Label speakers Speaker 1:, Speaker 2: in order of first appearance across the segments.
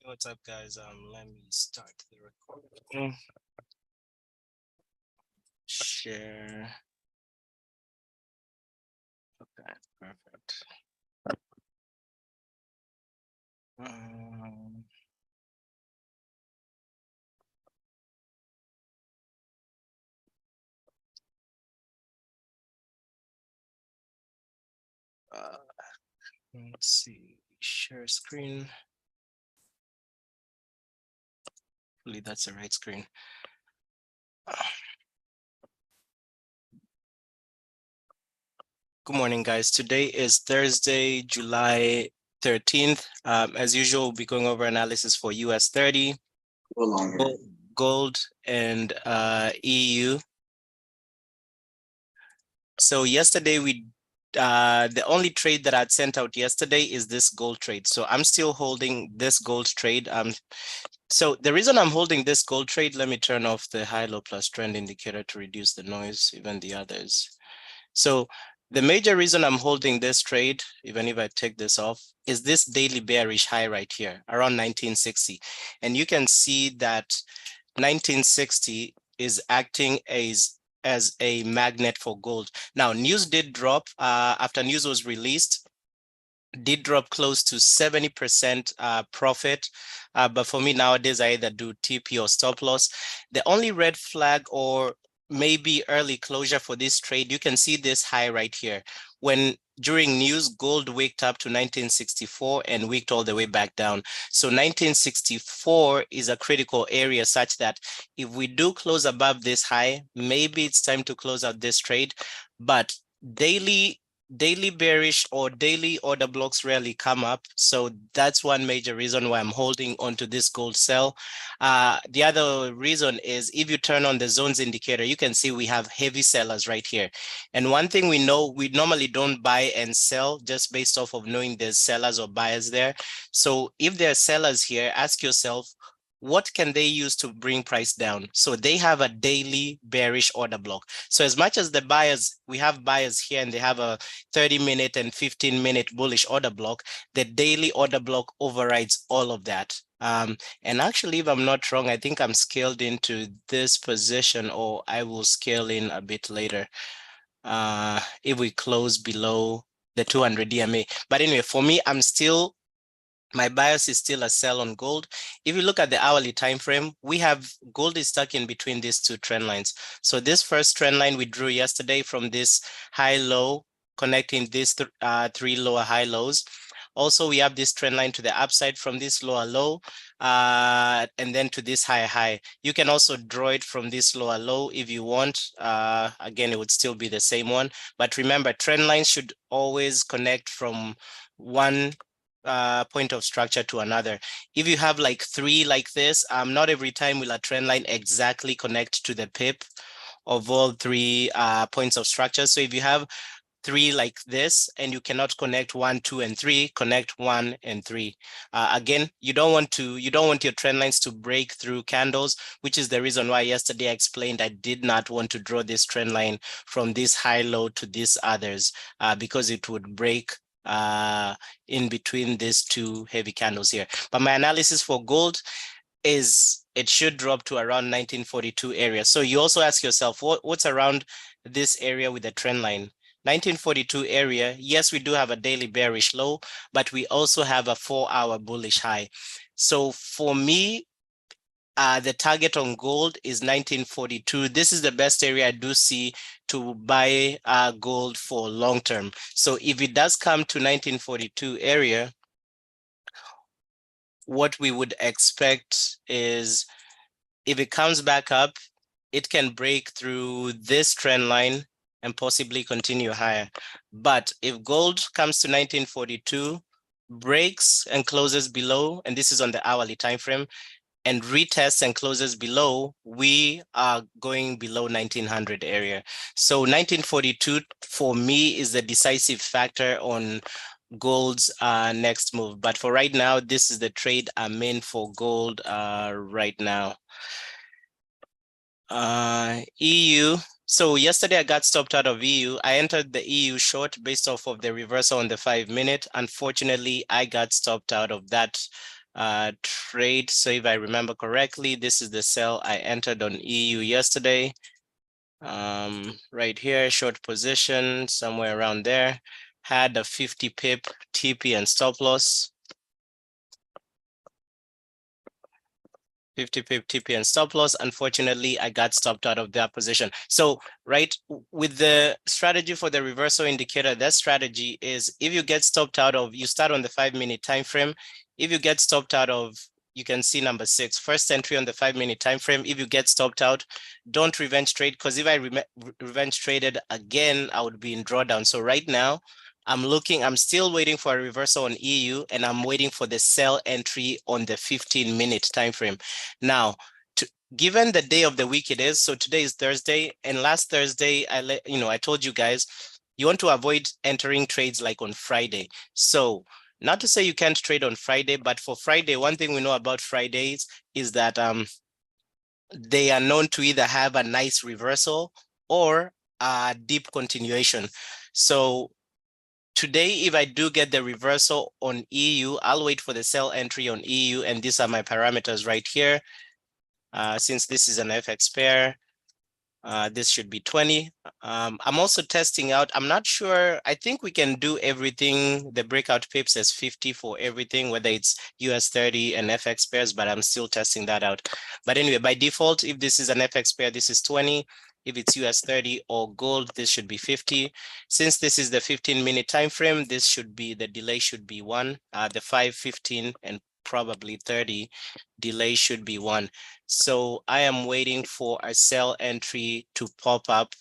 Speaker 1: What's up, guys? Let me start the recording. Share. Okay, perfect. Um, uh, let's see. Share screen. Hopefully, that's the right screen. Good morning, guys. Today is Thursday, July 13th. As usual, we'll be going over analysis for US 30, gold, and EU. So yesterday the only trade that I'd sent out yesterday is this gold trade. So I'm still holding this gold trade. So the reason I'm holding this gold trade, let me turn off the high-low plus trend indicator to reduce the noise, even the others. So the major reason I'm holding this trade, even if I take this off, is this daily bearish high right here around 1960. And you can see that 1960 is acting as a magnet for gold. Now, news did drop after news was released, did drop close to 70% profit. But for me nowadays, I either do TP or stop loss. The only red flag or maybe early closure for this trade, you can see this high right here. When during news, gold wicked up to 1964 and wicked all the way back down. So 1964 is a critical area such that if we do close above this high, maybe it's time to close out this trade. But daily bearish or daily order blocks rarely come up. So that's one major reason why I'm holding onto this gold sell. The other reason is if you turn on the zones indicator, you can see we have heavy sellers right here. And one thing we know, we normally don't buy and sell just based off of knowing there's sellers or buyers there. So if there are sellers here, ask yourself, what can they use to bring price down? So they have a daily bearish order block. So as much as the buyers, we have buyers here and they have a 30-minute and 15-minute bullish order block, the daily order block overrides all of that. And actually, if I'm not wrong, I think I'm scaled into this position, or I will scale in a bit later if we close below the 200 DMA. But anyway, for me, my bias is still a sell on gold. If you look at the hourly time frame, we have gold is stuck in between these two trend lines. So this first trend line we drew yesterday from this high low connecting these three lower high lows. Also, we have this trend line to the upside from this lower low and then to this higher high. You can also draw it from this lower low if you want. Again, it would still be the same one. But remember, trend lines should always connect from one point of structure to another. If you have like three like this, not every time will a trend line exactly connect to the pip of all three points of structure. So if you have three like this and you cannot connect 1, 2, and 3, connect 1 and 3. Again, you don't want your trend lines to break through candles, which is the reason why yesterday I explained I did not want to draw this trend line from this high low to these others because it would break in between these two heavy candles here. But my analysis for gold is it should drop to around 1942 area. So you also ask yourself, what's around this area with the trend line? 1942 area, yes, we do have a daily bearish low, but we also have a 4-hour bullish high. So for me, the target on gold is 1942. This is the best area I do see to buy gold for long term. So if it does come to 1942 area, what we would expect is if it comes back up, it can break through this trend line and possibly continue higher. But if gold comes to 1942, breaks and closes below, and this is on the hourly time frame, and retests and closes below, we are going below 1900 area. So 1942 for me is the decisive factor on gold's next move. But for right now, this is the trade I'm in for gold right now. EU. So yesterday I got stopped out of EU. I entered the EU short based off of the reversal on the 5-minute. Unfortunately, I got stopped out of that trade. So if I remember correctly, this is the sell I entered on EU yesterday. Right here, short position, somewhere around there. Had a 50 pip TP and stop loss. 50 pip TP and stop loss. Unfortunately, I got stopped out of that position. So, right, with the strategy for the reversal indicator, that strategy is if you get stopped out of, you start on the 5-minute time frame. If you get stopped out of, you can see number 6, first entry on the 5-minute time frame. If you get stopped out, don't revenge trade, because if I revenge traded again, I would be in drawdown. So right now, I'm still waiting for a reversal on EU, and I'm waiting for the sell entry on the 15-minute time frame. Now, given the day of the week it is, so today is Thursday, and last Thursday, I told you guys, you want to avoid entering trades like on Friday. So not to say you can't trade on Friday, but for Friday, one thing we know about Fridays is that they are known to either have a nice reversal or a deep continuation. So today, if I do get the reversal on EU, I'll wait for the sell entry on EU, and these are my parameters right here. Since this is an FX pair, this should be 20. I'm also testing out, I'm not sure, I think we can do everything, the breakout pips as 50 for everything, whether it's US 30 and FX pairs, but I'm still testing that out. But anyway, by default, if this is an FX pair, this is 20. If it's US 30 or gold, this should be 50. Since this is the 15-minute time frame, this should be, the delay should be 1. The 5, 15, and probably 30 delay should be 1. So I am waiting for a sell entry to pop up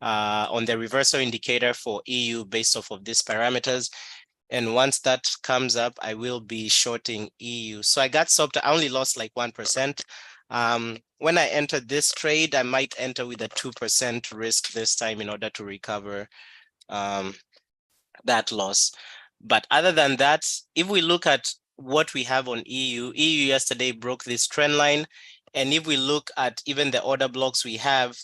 Speaker 1: on the reversal indicator for EU based off of these parameters. And once that comes up, I will be shorting EU. So I got stopped. I only lost like 1%. When I entered this trade, I might enter with a 2% risk this time in order to recover that loss. But other than that, if we look at what we have on EU yesterday broke this trend line. And if we look at even the order blocks we have,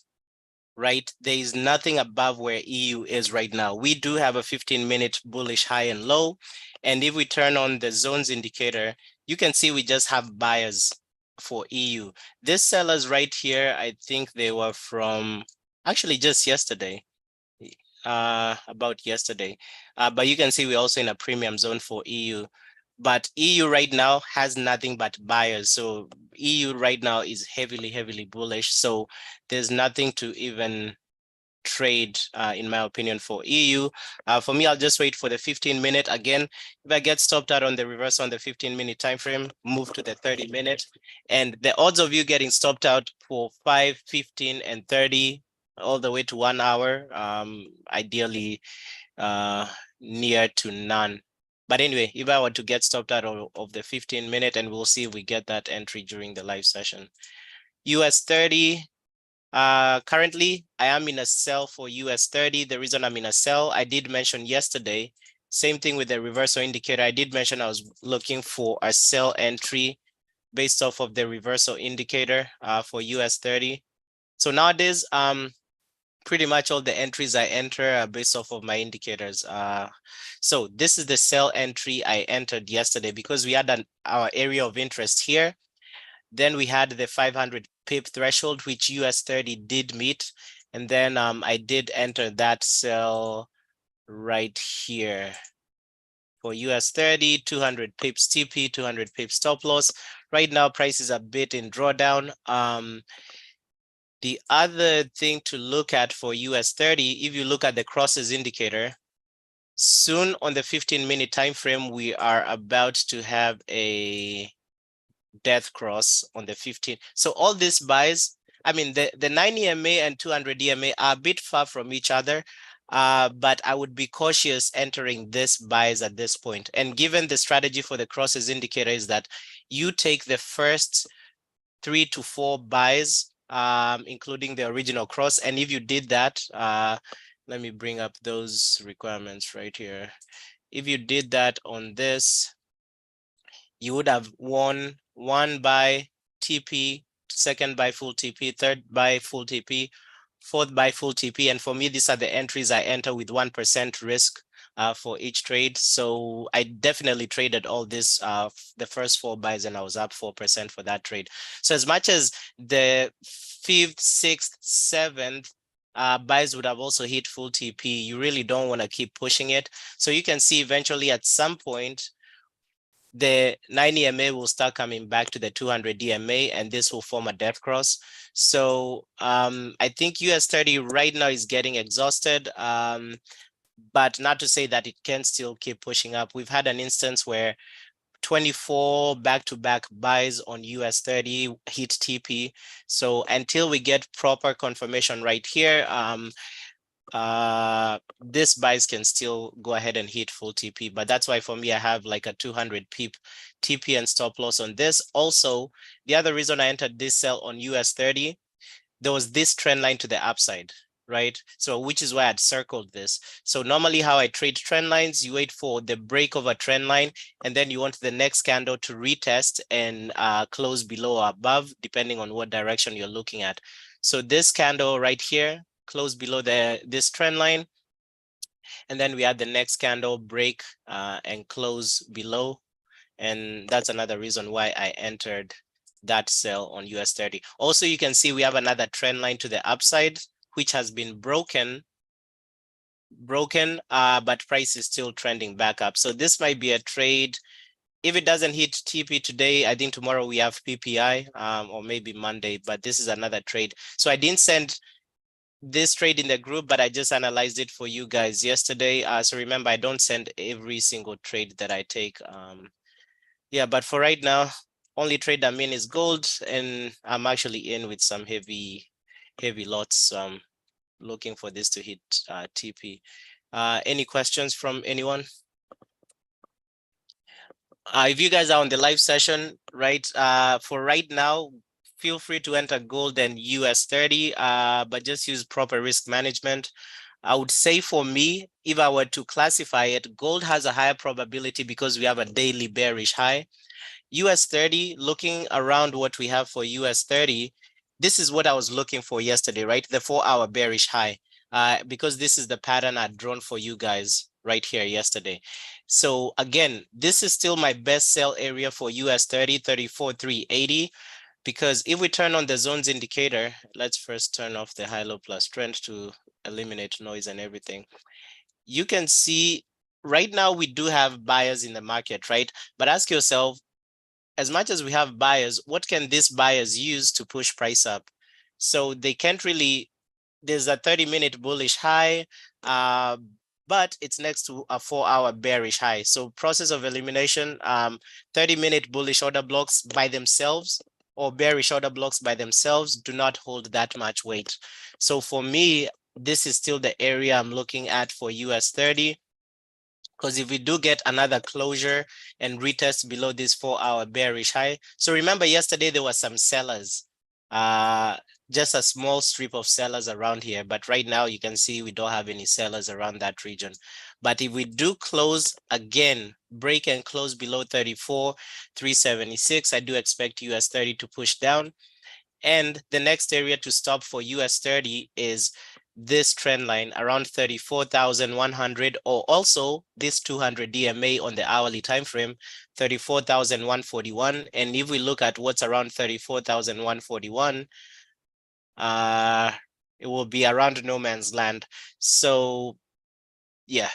Speaker 1: right, there is nothing above where EU is right now. We do have a 15-minute bullish high and low. And if we turn on the zones indicator, you can see we just have buyers for EU. These sellers right here, I think they were from actually just yesterday. About yesterday. But you can see we're also in a premium zone for EU. But EU right now has nothing but buyers. So EU right now is heavily bullish. So there's nothing to even trade, in my opinion, for EU. For me, I'll just wait for the 15-minute. Again, if I get stopped out on the reverse on the 15-minute time frame, move to the 30-minute. And the odds of you getting stopped out for 5, 15, and 30 all the way to 1 hour, ideally near to none. But anyway, if I were to get stopped out of the 15-minute, and we'll see if we get that entry during the live session. US 30, currently I am in a sell for US 30. The reason I'm in a sell, I did mention yesterday, same thing with the reversal indicator. I did mention I was looking for a sell entry based off of the reversal indicator for US 30. So nowadays, pretty much all the entries I enter are based off of my indicators. So this is the sell entry I entered yesterday because we had our area of interest here. Then we had the 500 pip threshold, which US 30 did meet. And then I did enter that sell right here. For US 30, 200 pips TP, 200 pips stop loss. Right now, price is a bit in drawdown. The other thing to look at for US 30, if you look at the crosses indicator, soon on the 15-minute time frame, we are about to have a death cross on the 15. So all these buys, I mean, the 9 EMA and 200 EMA are a bit far from each other. but I would be cautious entering this buys at this point. And given the strategy for the crosses indicator is that you take the first 3 to 4 buys, including the original cross. And if you did that, let me bring up those requirements right here. If you did that on this, you would have won 1 buy TP, second buy full TP, third buy full TP, fourth buy full TP. And for me, these are the entries I enter with 1% risk for each trade. So I definitely traded all this, the first 4 buys, and I was up 4% for that trade. So as much as the 5th, 6th, 7th buys would have also hit full TP, you really don't want to keep pushing it. So you can see eventually at some point, the 9 EMA will start coming back to the 200 DMA, and this will form a death cross. So I think US30 right now is getting exhausted, but not to say that it can still keep pushing up. We've had an instance where 24 back-to-back buys on US30 hit TP. So until we get proper confirmation right here, this buys can still go ahead and hit full TP, but that's why for me I have like a 200 pip TP and stop loss on this. Also, the other reason I entered this sell on US30, there was this trend line to the upside, right? So which is why I'd circled this. So normally how I trade trend lines, you wait for the break of a trend line, and then you want the next candle to retest and close below or above, depending on what direction you're looking at. So this candle right here, close below this trend line, and then we had the next candle break and close below, and that's another reason why I entered that sell on US30. Also, you can see we have another trend line to the upside, which has been broken, but price is still trending back up. So this might be a trade. If it doesn't hit TP today, I think tomorrow we have PPI, or maybe Monday, but this is another trade. So I didn't send this trade in the group, but I just analyzed it for you guys yesterday. So remember, I don't send every single trade that I take. Yeah, but for right now, only trade I'm in is gold, and I'm actually in with some heavy lots. So I'm looking for this to hit TP. Any questions from anyone? If you guys are on the live session, right, for right now, feel free to enter gold and US30, but just use proper risk management. I would say for me, if I were to classify it, gold has a higher probability because we have a daily bearish high. US30, looking around what we have for US30, this is what I was looking for yesterday, right? The 4-hour bearish high, because this is the pattern I'd drawn for you guys right here yesterday. So again, this is still my best sell area for US30, 34,380, because if we turn on the zones indicator, let's first turn off the high-low plus trend to eliminate noise and everything. You can see right now we do have buyers in the market, right? But ask yourself, as much as we have buyers, what can these buyers use to push price up? So they can't really, there's a 30-minute bullish high, but it's next to a 4-hour bearish high. So process of elimination, 30-minute bullish order blocks by themselves or bearish order blocks by themselves do not hold that much weight. So for me, this is still the area I'm looking at for US30. Because if we do get another closure and retest below this 4-hour bearish high. So remember yesterday there were some sellers, just a small strip of sellers around here. But right now you can see we don't have any sellers around that region. But if we do close again, break and close below 34,376, I do expect US30 to push down. And the next area to stop for US30 is this trend line around 34,100, or also this 200 DMA on the hourly time frame, 34,141. And if we look at what's around 34,141, it will be around no man's land. So yeah,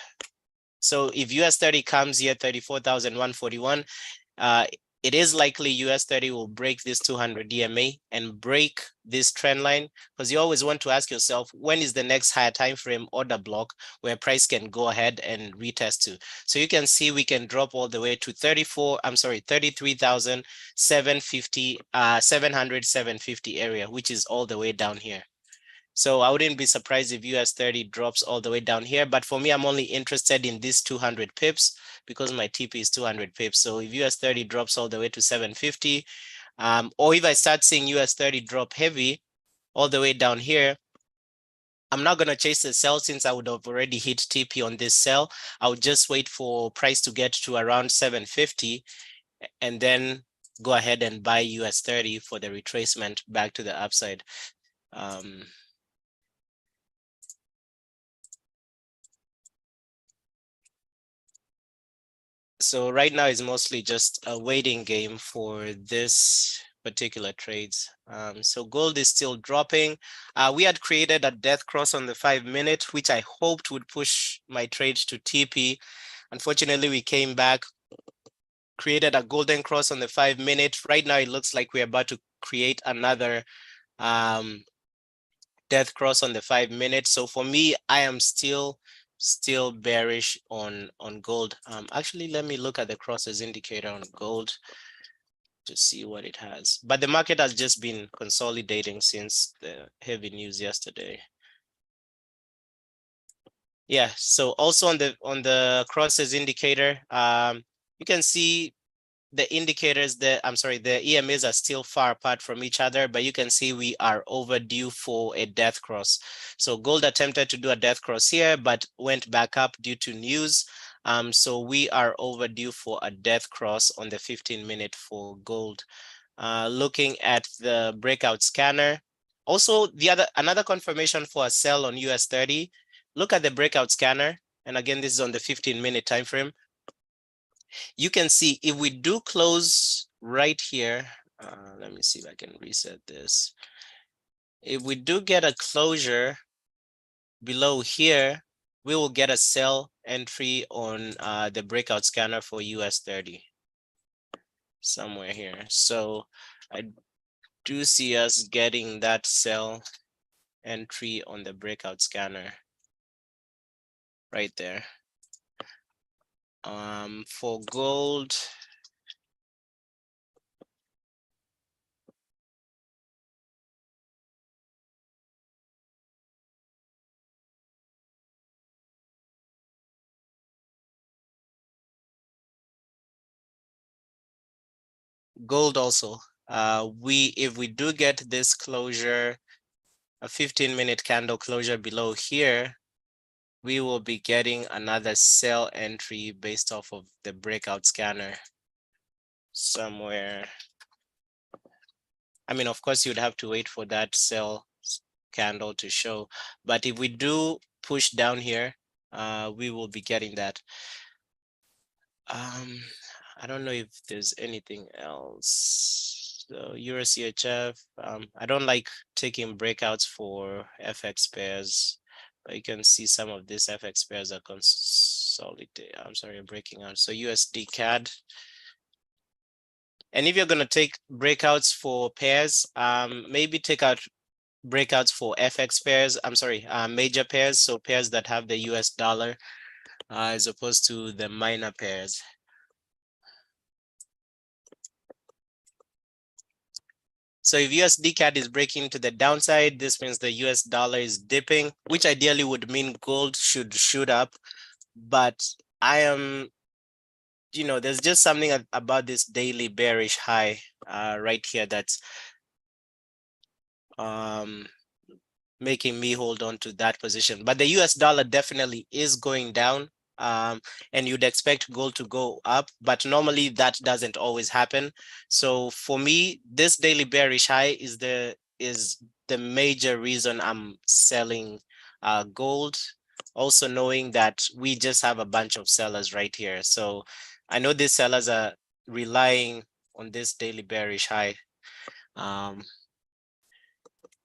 Speaker 1: so if US30 comes here 34,141, it is likely US30 will break this 200 DMA and break this trend line, because you always want to ask yourself, when is the next higher time frame order block where price can go ahead and retest to? So you can see we can drop all the way to 33,750 area, which is all the way down here. So I wouldn't be surprised if US 30 drops all the way down here. But for me, I'm only interested in this 200 pips because my TP is 200 pips. So if US 30 drops all the way to 750, or if I start seeing US 30 drop heavy all the way down here, I'm not going to chase the sell since I would have already hit TP on this sell. I would just wait for price to get to around 750 and then go ahead and buy US 30 for the retracement back to the upside. So right now is mostly just a waiting game for this particular trades. So gold is still dropping. We had created a death cross on the 5-minute, which I hoped would push my trade to TP. Unfortunately, we came back, created a golden cross on the 5-minute. Right now, it looks like we're about to create another death cross on the 5-minute. So for me, I am still bearish on gold. Actually, let me look at the crosses indicator on gold to see what it has. But the market has just been consolidating since the heavy news yesterday. Yeah, so also on the crosses indicator, you can see the indicators that the EMAs are still far apart from each other, but you can see we are overdue for a death cross. So gold attempted to do a death cross here, but went back up due to news. So we are overdue for a death cross on the 15-minute for gold. Looking at the breakout scanner. Also, another confirmation for a sell on US 30. Look at the breakout scanner. And again, this is on the 15-minute time frame. You can see if we do close right here, let me see if I can reset this. If we do get a closure below here, we will get a sell entry on the breakout scanner for US 30 somewhere here. So I do see us getting that sell entry on the breakout scanner right there. For gold, also, if we do get this closure, a 15-minute candle closure below here, we will be getting another sell entry based off of the breakout scanner somewhere. I mean, of course, you'd have to wait for that sell candle to show, but if we do push down here, we will be getting that. I don't know if there's anything else. So Euro CHF, I don't like taking breakouts for FX pairs, but you can see some of these FX pairs are consolidating. I'm sorry, breaking out. So USD CAD. And if you're going to take breakouts for pairs, maybe take out breakouts for FX pairs. I'm sorry, major pairs. So pairs that have the US dollar as opposed to the minor pairs. So if USD CAD is breaking to the downside, this means the US dollar is dipping, which ideally would mean gold should shoot up. But I am, there's just something about this daily bearish high right here that's making me hold on to that position. But the US dollar definitely is going down. And you'd expect gold to go up, but normally that doesn't always happen. So for me, this daily bearish high is the major reason I'm selling gold. Also knowing that we just have a bunch of sellers right here. So I know these sellers are relying on this daily bearish high.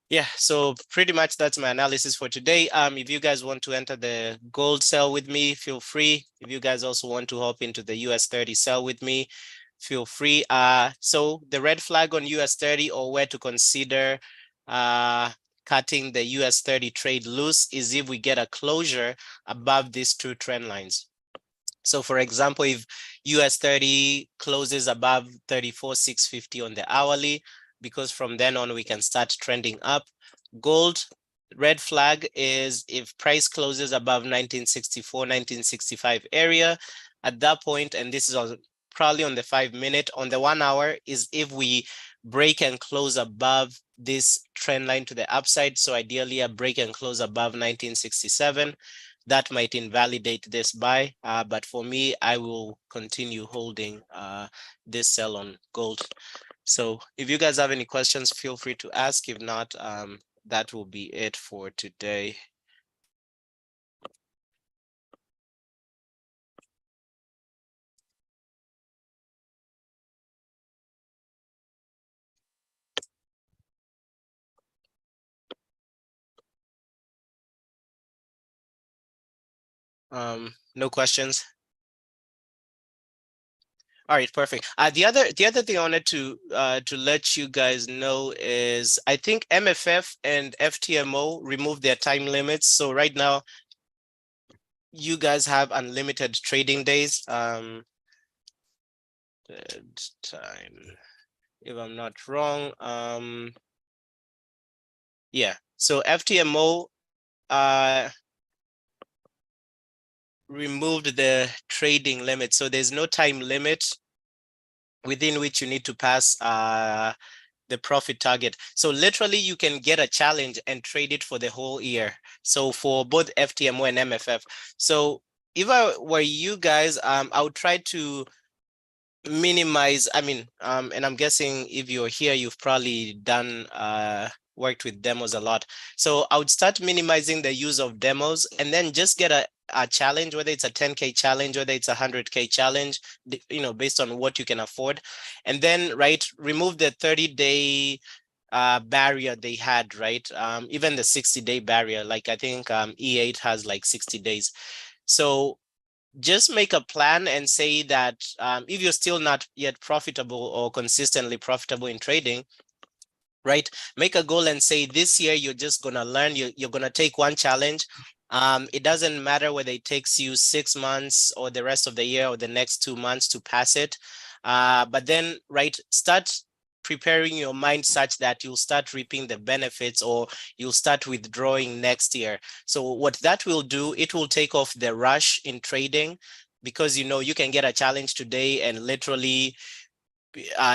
Speaker 1: Yeah, so pretty much that's my analysis for today. If you guys want to enter the gold sell with me, feel free. If you guys also want to hop into the US 30 sell with me, feel free. So the red flag on US 30 or where to consider cutting the US 30 trade loose is if we get a closure above these two trend lines. So for example, if US 30 closes above 34,650 on the hourly, because from then on we can start trending up. Gold, Red flag is if price closes above 1964, 1965 area. At that point, and this is probably on the 5 minute, on the 1 hour is if we break and close above this trend line to the upside. So ideally a break and close above 1967. That might invalidate this buy, but for me, I will continue holding this sell on gold. So if you guys have any questions, feel free to ask. If not, that will be it for today. No questions. All right, perfect. The other thing I wanted to let you guys know is I think MFF and FTMO removed their time limits. So right now you guys have unlimited trading days. Time, if I'm not wrong. Yeah. So FTMO removed the trading limit. So there's no time limit within which you need to pass the profit target. So literally you can get a challenge and trade it for the whole year. So for both FTMO and MFF. So if I were you guys, I would try to minimize, and I'm guessing if you're here, you've probably done worked with demos a lot. So I would start minimizing the use of demos and then just get a challenge, whether it's a 10K challenge, whether it's a 100K challenge, based on what you can afford. And then, right, remove the 30-day barrier they had, right? Even the 60-day barrier, like I think E8 has like 60 days. So just make a plan and say that if you're still not yet profitable or consistently profitable in trading, right? Make a goal and say this year you're just gonna learn. You're gonna take one challenge. It doesn't matter whether it takes you 6 months or the rest of the year or the next 2 months to pass it. But then, right, start preparing your mind such that you'll start reaping the benefits or you'll start withdrawing next year. So what that will do, it will take off the rush in trading because you can get a challenge today and literally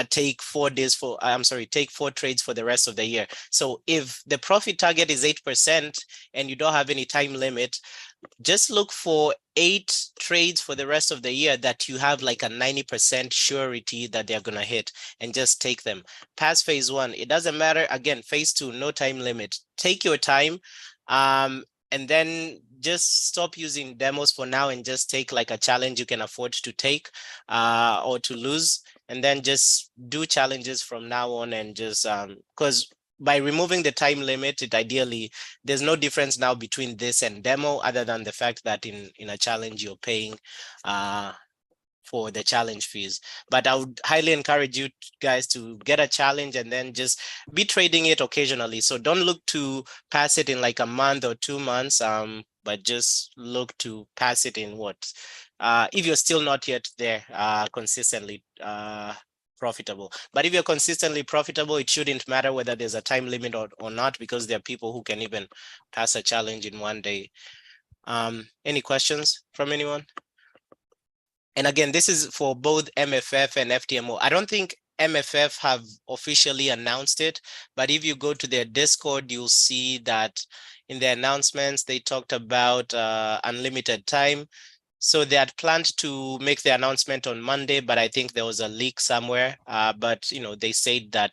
Speaker 1: take 4 days for take 4 trades for the rest of the year. So if the profit target is 8% and you don't have any time limit, just look for 8 trades for the rest of the year that you have like a 90% surety that they're gonna hit, and just take them. Pass phase one, it doesn't matter. Again, phase two, no time limit. Take your time, and then just stop using demos for now and just take like a challenge you can afford to take or to lose, and then just do challenges from now on. And just because by removing the time limit, it ideally there's no difference now between this and demo other than the fact that in a challenge you're paying for the challenge fees. But I would highly encourage you guys to get a challenge and then just be trading it occasionally. So don't look to pass it in like a month or 2 months, but just look to pass it in what if you're still not yet there consistently profitable. But if you're consistently profitable, it shouldn't matter whether there's a time limit or not, because there are people who can even pass a challenge in one day. Any questions from anyone? And again, this is for both MFF and FTMO. I don't think MFF have officially announced it, but if you go to their Discord, you'll see that in their announcements, they talked about unlimited time. So they had planned to make the announcement on Monday, but I think there was a leak somewhere. But they said that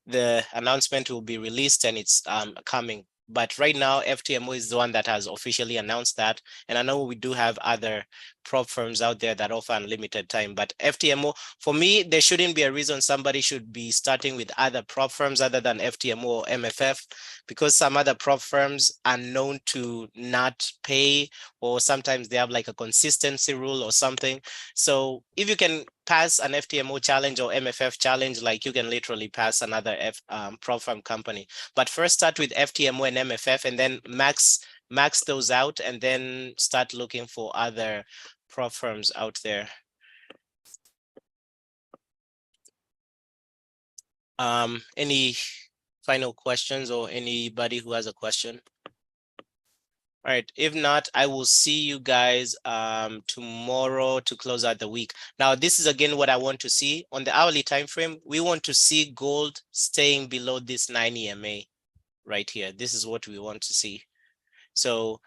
Speaker 1: the announcement will be released and it's coming. But right now, FTMO is the one that has officially announced that. And I know we do have other prop firms out there that offer unlimited time. But FTMO, for me, there shouldn't be a reason somebody should be starting with other prop firms other than FTMO or MFF, because some other prop firms are known to not pay, or sometimes they have like a consistency rule or something. So if you can pass an FTMO challenge or MFF challenge, like you can literally pass another prop firm company. But first start with FTMO and MFF and then max those out, and then start looking for other prop firms out there. Any final questions or anybody who has a question? All right, if not, I will see you guys tomorrow to close out the week. Now, this is again what I want to see on the hourly time frame. We want to see gold staying below this 9 EMA right here. This is what we want to see. So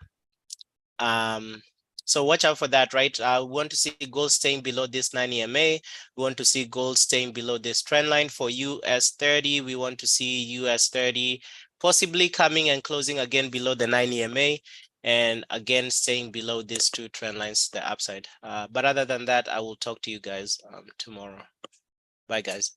Speaker 1: um so watch out for that, right? We want to see gold staying below this 9 EMA. We want to see gold staying below this trend line. For US 30, we want to see US 30 possibly coming and closing again below the 9 EMA, and again staying below these two trend lines, the upside. But other than that, I will talk to you guys tomorrow. Bye, guys.